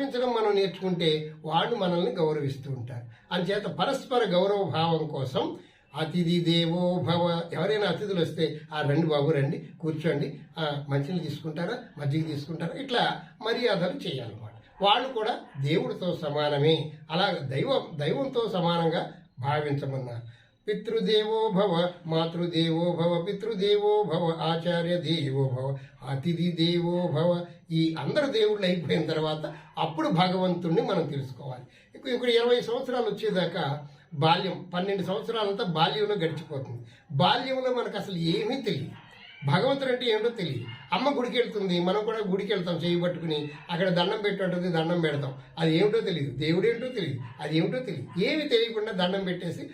గౌరవించడం మనం నేర్చుకుంటే వాళ్ళు మనల్ని గౌరవిస్తూ ఉంటారు. అంచేత పరస్పర గౌరవ భావం కోసం అతిథి దేవో భవ. ఎవరైనా అతిథులు వస్తే రండి బాబు రండి, కూర్చోండి, మంచినీళ్ళు తీసుకుంటారా, మజ్జిగ తీసుకుంటారా, ఇట్లా మర్యాదలు చేయాలన్నమాట. వాళ్ళు కూడా దేవుడితో సమానమే, అలా దైవంతో సమానంగా భావించమన్నారు. పితృదేవో భవ, మాతృదేవో భవ, పితృదేవో భవ, ఆచార్య దేవో భవ, అతిథి దేవో భవ. ఈ అందరు దేవుళ్ళు అయిపోయిన తర్వాత అప్పుడు భగవంతుణ్ణి మనం తెలుసుకోవాలి. ఇప్పుడు 20 సంవత్సరాలు వచ్చేదాకా బాల్యం, 12 సంవత్సరాలంతా బాల్యంలో గడిచిపోతుంది. బాల్యంలో మనకు అసలు ఏమీ తెలియదు, భగవంతుడు అంటే ఏమిటో తెలియదు. అమ్మ గుడికి వెళ్తుంది, మనం కూడా గుడికి వెళ్తాం, చేయి పట్టుకుని అక్కడ దండం పెట్టినట్టుంది, దండం పెడతాం. అది ఏమిటో తెలియదు, దేవుడు ఏంటో తెలియదు, అది ఏమిటో తెలియదు. ఏమి తెలియకుండా దండం పెట్టేసి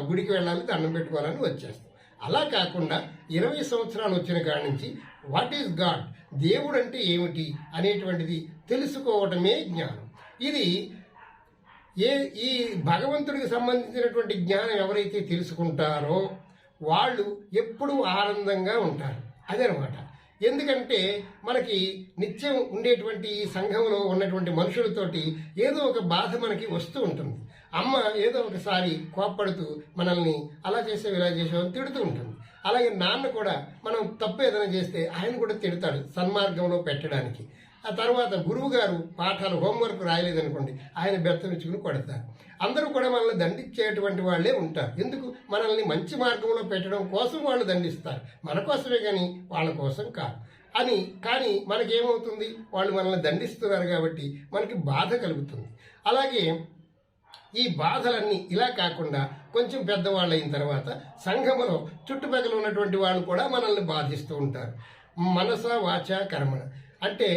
గుడికి వెళ్ళాలి, దండం పెట్టుకోవాలని వచ్చేస్తాం. అలా కాకుండా 20 సంవత్సరాలు వచ్చిన కాడి నుంచి వాట్ ఈజ్ గాడ్, దేవుడు అంటే ఏమిటి అనేటువంటిది తెలుసుకోవటమే జ్ఞానం. ఇది ఈ భగవంతుడికి సంబంధించినటువంటి జ్ఞానం ఎవరైతే తెలుసుకుంటారో వాళ్ళు ఎప్పుడూ ఆనందంగా ఉంటారు. అదనమాట. ఎందుకంటే మనకి నిత్యం ఉండేటువంటి ఈ సంఘంలో ఉన్నటువంటి మనుషులతోటి ఏదో ఒక బాధ మనకి వస్తూ ఉంటుంది. అమ్మ ఏదో ఒకసారి కోప్పడుతూ మనల్ని అలా చేసావు ఇలా చేసావు అని తిడుతూ ఉంటుంది. అలాగే నాన్న కూడా మనం తప్పు ఏదైనా చేస్తే ఆయన కూడా తిడతాడు సన్మార్గంలో పెట్టడానికి. ఆ తర్వాత గురువు గారు పాఠాలు హోంవర్క్ రాయలేదనుకోండి, ఆయన బెత్తమిచ్చుకుని కొడతారు. అందరూ కూడా మనల్ని దండించేటువంటి వాళ్లే ఉంటారు. ఎందుకు? మనల్ని మంచి మార్గంలో పెట్టడం కోసం వాళ్ళు దండిస్తారు, మన కోసమే కానీ వాళ్ళ కోసం కాదు అని. కానీ మనకేమవుతుంది, వాళ్ళు మనల్ని దండిస్తున్నారు కాబట్టి మనకి బాధ కలుగుతుంది. అలాగే ఈ బాధలన్నీ ఇలా కాకుండా కొంచెం పెద్దవాళ్ళు అయిన తర్వాత సంఘములో చుట్టుపక్కల ఉన్నటువంటి వాళ్ళు కూడా మనల్ని బాధిస్తూ ఉంటారు. మనస వాచ కర్మణ అంటే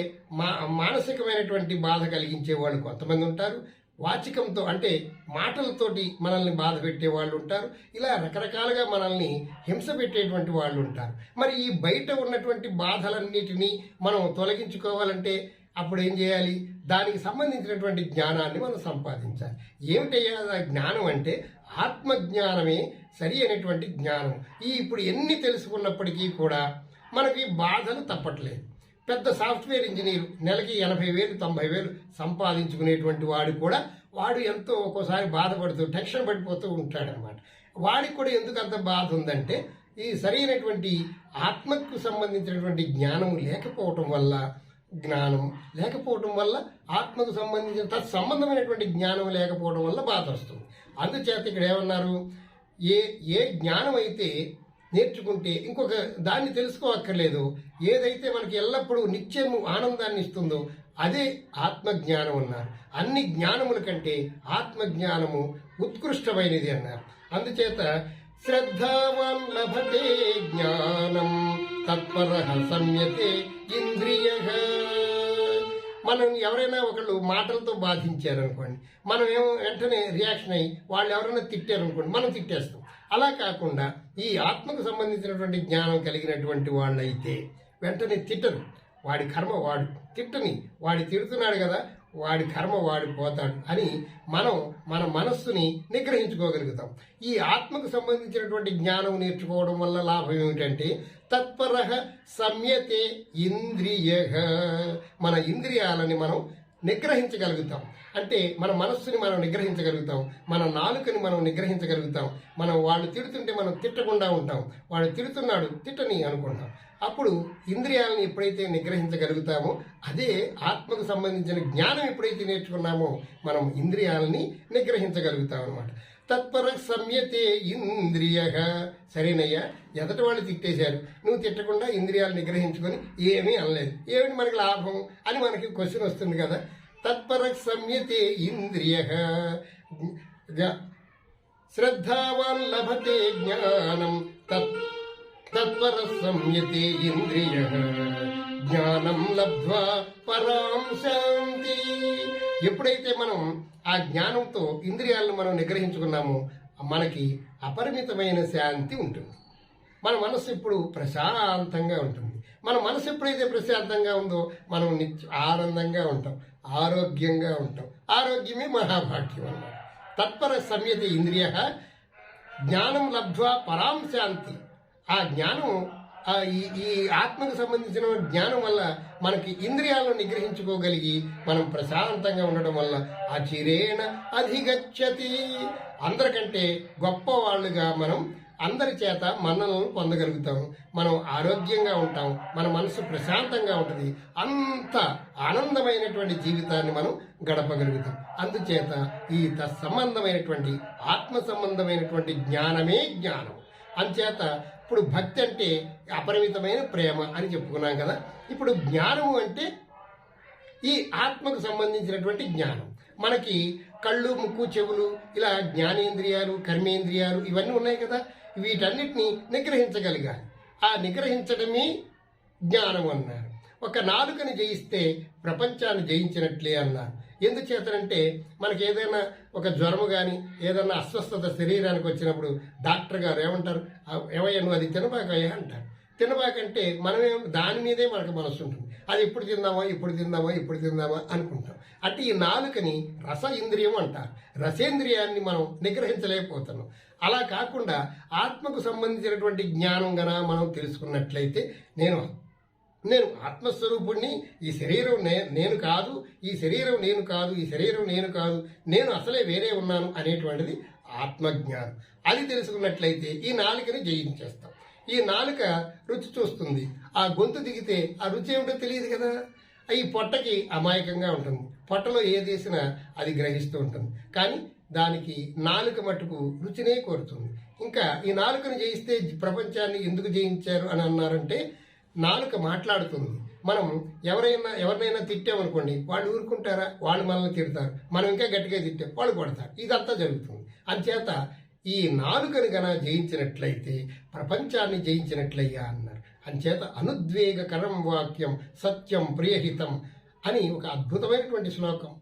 మానసికమైనటువంటి బాధ కలిగించే వాళ్ళు కొంతమంది ఉంటారు. వాచికంతో అంటే మాటలతోటి మనల్ని బాధ పెట్టే వాళ్ళు ఉంటారు. ఇలా రకరకాలుగా మనల్ని హింస పెట్టేటువంటి వాళ్ళు ఉంటారు. మరి ఈ బయట ఉన్నటువంటి బాధలన్నిటినీ మనం తొలగించుకోవాలంటే అప్పుడు ఏం చేయాలి? దానికి సంబంధించినటువంటి జ్ఞానాన్ని మనం సంపాదించాలి. ఏమిటయ్యా జ్ఞానం అంటే ఆత్మజ్ఞానమే సరి అయినటువంటి జ్ఞానం. ఇప్పుడు ఎన్ని తెలుసుకున్నప్పటికీ కూడా మనకి బాధలు తప్పట్లేదు. పెద్ద సాఫ్ట్వేర్ ఇంజనీర్ నెలకి 80,000 90,000 సంపాదించుకునేటువంటి వాడు కూడా వాడు ఎంతో ఒక్కోసారి బాధపడుతూ టెన్షన్ పడిపోతూ ఉంటాడనమాట. వాడికి కూడా ఎందుకు అంత బాధ ఉందంటే ఈ సరైనటువంటి ఆత్మకు సంబంధించినటువంటి జ్ఞానం లేకపోవటం వల్ల, జ్ఞానం లేకపోవటం వల్ల, ఆత్మకు సంబంధించిన తత్సంబంధమైనటువంటి జ్ఞానం లేకపోవడం వల్ల బాధ వస్తుంది. అందుచేత ఇక్కడ ఏమన్నారు, ఏ జ్ఞానం అయితే నేర్చుకుంటే ఇంకొక దాన్ని తెలుసుకోవక్కర్లేదు, ఏదైతే మనకి ఎల్లప్పుడూ నిత్యము ఆనందాన్ని ఇస్తుందో అదే ఆత్మజ్ఞానం అన్నారు. అన్ని జ్ఞానముల కంటే ఆత్మజ్ఞానము ఉత్కృష్టమైనది అన్నారు. అందుచేత శ్రద్ధావాన్ లభతే జ్ఞానం తత్పరః సంయతే ఇంద్రియః. మనం ఎవరైనా ఒకళ్ళు మాటలతో బాధించారనుకోండి, మనం వెంటనే రియాక్షన్ అయ్యి వాళ్ళు ఎవరైనా తిట్టారనుకోండి, మనం తిట్టేస్తాం. అలా కాకుండా ఈ ఆత్మకు సంబంధించినటువంటి జ్ఞానం కలిగినటువంటి వాళ్ళైతే వెంటనే తిట్టరు. వాడి కర్మ వాడు, తిట్టని వాడి తిడుతున్నాడు కదా, వాడి కర్మ వాడి పోతాడు అని మనం మన మనస్సుని నిగ్రహించుకోగలుగుతాం. ఈ ఆత్మకు సంబంధించినటువంటి జ్ఞానం నేర్చుకోవడం వల్ల లాభం ఏమిటంటే తత్పరః సంయతే ఇంద్రియః. మన ఇంద్రియాలని మనం నిగ్రహించగలుగుతాం. అంటే మన మనస్సుని మనం నిగ్రహించగలుగుతాం, మన నాలుకని మనం నిగ్రహించగలుగుతాం. మనం వాళ్ళు తిడుతుంటే మనం తిట్టకుండా ఉంటాం, వాడు తిడుతున్నాడు తిట్టని అనుకుంటాం. అప్పుడు ఇంద్రియాలను ఎప్పుడైతే నిగ్రహించగలుగుతామో అదే ఆత్మకు సంబంధించిన జ్ఞానం ఎప్పుడైతే నేర్చుకున్నామో మనం ఇంద్రియాలని నిగ్రహించగలుగుతాం అనమాట. తత్పర సంయతే ఇంద్రియః. సరేనయ్యా, ఎదటి వాళ్ళు తిట్టేశారు, నువ్వు తిట్టకుండా ఇంద్రియాలు నిగ్రహించుకొని ఏమీ అనలేదు, ఏమిటి మనకి లాభం అని మనకి క్వశ్చన్ వస్తుంది కదా. తత్పర సంయతే ఇంద్రియః శ్రద్ధావాన్ లభతే జ్ఞానం తత్పర సంయతే ఇంద్రియః జ్ఞానం లబ్ధ్వా పరాం శాంతి. ఎప్పుడైతే మనం ఆ జ్ఞానంతో ఇంద్రియాలను మనం నిగ్రహించుకున్నామో మనకి అపరిమితమైన శాంతి ఉంటుంది. మన మనసు ఇప్పుడు ప్రశాంతంగా ఉంటుంది. మన మనసు ఎప్పుడైతే ప్రశాంతంగా ఉందో మనం ఆనందంగా ఉంటాం, ఆరోగ్యంగా ఉంటాం. ఆరోగ్యమే మహాభాగ్యం అన్నమాట. తత్పర సంయతే ఇంద్రియః జ్ఞానం లబ్ధ్వా పరాం శాంతి. ఆ జ్ఞానం ఈ ఆత్మకు సంబంధించిన జ్ఞానం వల్ల మనకి ఇంద్రియాలను నిగ్రహించుకోగలిగి మనం ప్రశాంతంగా ఉండడం వల్ల అచిరేణ అధిగచ్చతి, అందరికంటే గొప్ప వాళ్ళుగా మనం అందరి చేత మన్ననలను పొందగలుగుతాం, మనం ఆరోగ్యంగా ఉంటాం, మన మనసు ప్రశాంతంగా ఉంటుంది, అంత ఆనందమైనటువంటి జీవితాన్ని మనం గడపగలుగుతాం. అందుచేత ఈ తత్సంబంధమైనటువంటి ఆత్మ సంబంధమైనటువంటి జ్ఞానమే జ్ఞానం. అంచేత ఇప్పుడు భక్తి అంటే అపరిమితమైన ప్రేమ అని చెప్పుకున్నాం కదా. ఇప్పుడు జ్ఞానము అంటే ఈ ఆత్మకు సంబంధించినటువంటి జ్ఞానం. మనకి కళ్ళు, ముక్కు, చెవులు, ఇలా జ్ఞానేంద్రియాలు, కర్మేంద్రియాలు ఇవన్నీ ఉన్నాయి కదా. వీటన్నిటిని నిగ్రహించగలిగాలి. ఆ నిగ్రహించడమే జ్ఞానం అన్నారు. ఒక నాలుకని జయిస్తే ప్రపంచాన్ని జయించినట్లే అన్నారు. ఎందుచేతనంటే మనకి ఏదైనా ఒక జ్వరము కానీ ఏదైనా అస్వస్థత శరీరానికి వచ్చినప్పుడు డాక్టర్ గారు ఏమంటారు, ఏమయ్యా నువ్వు అది తినబాకయ్యా అంటారు. తినబాకంటే మనమేం దాని మీదే మనకు మనసు ఉంటుంది, అది ఎప్పుడు తిందామా ఇప్పుడు తిందామా ఇప్పుడు తిందామా అనుకుంటాం. అంటే ఈ నాలుకని రస ఇంద్రియం అంటారు. రసేంద్రియాన్ని మనం నిగ్రహించలేకపోతున్నాం. అలా కాకుండా ఆత్మకు సంబంధించినటువంటి జ్ఞానం గన మనం తెలుసుకున్నట్లయితే నేను ఆత్మస్వరూపుణ్ణి, ఈ శరీరం నేను కాదు, ఈ శరీరం నేను కాదు, ఈ శరీరం నేను కాదు, నేను అసలే వేరే ఉన్నాను అనేటువంటిది ఆత్మజ్ఞానం. అది తెలుసుకున్నట్లయితే ఈ నాలుకని జయించేస్తాం. ఈ నాలుక రుచి చూస్తుంది, ఆ గొంతు దిగితే ఆ రుచి ఏమిటో తెలియదు కదా. ఈ పొట్టకి అమాయకంగా ఉంటుంది, పొట్టలో ఏదేసినా అది గ్రహిస్తూ ఉంటుంది. కానీ దానికి నాలుక మట్టుకు రుచినే కోరుతుంది. ఇంకా ఈ నాలుకను జయిస్తే ప్రపంచాన్ని ఎందుకు జయించారు అని అన్నారంటే, నాలుక మాట్లాడుతుంది. మనం ఎవరినైనా తిట్టామనుకోండి, వాళ్ళు ఊరుకుంటారా? వాళ్ళు మనల్ని తిడతారు. మనం ఇంకా గట్టిగా తిట్టాం, వాళ్ళు కొడతారు. ఇదంతా జరుగుతుంది. అంచేత ఈ నాలుకను గన జయించినట్లయితే ప్రపంచాన్ని జయించినట్లయ్యా అన్నారు. అంచేత అనుద్వేగకరం వాక్యం సత్యం ప్రియహితం అని ఒక అద్భుతమైనటువంటి శ్లోకం.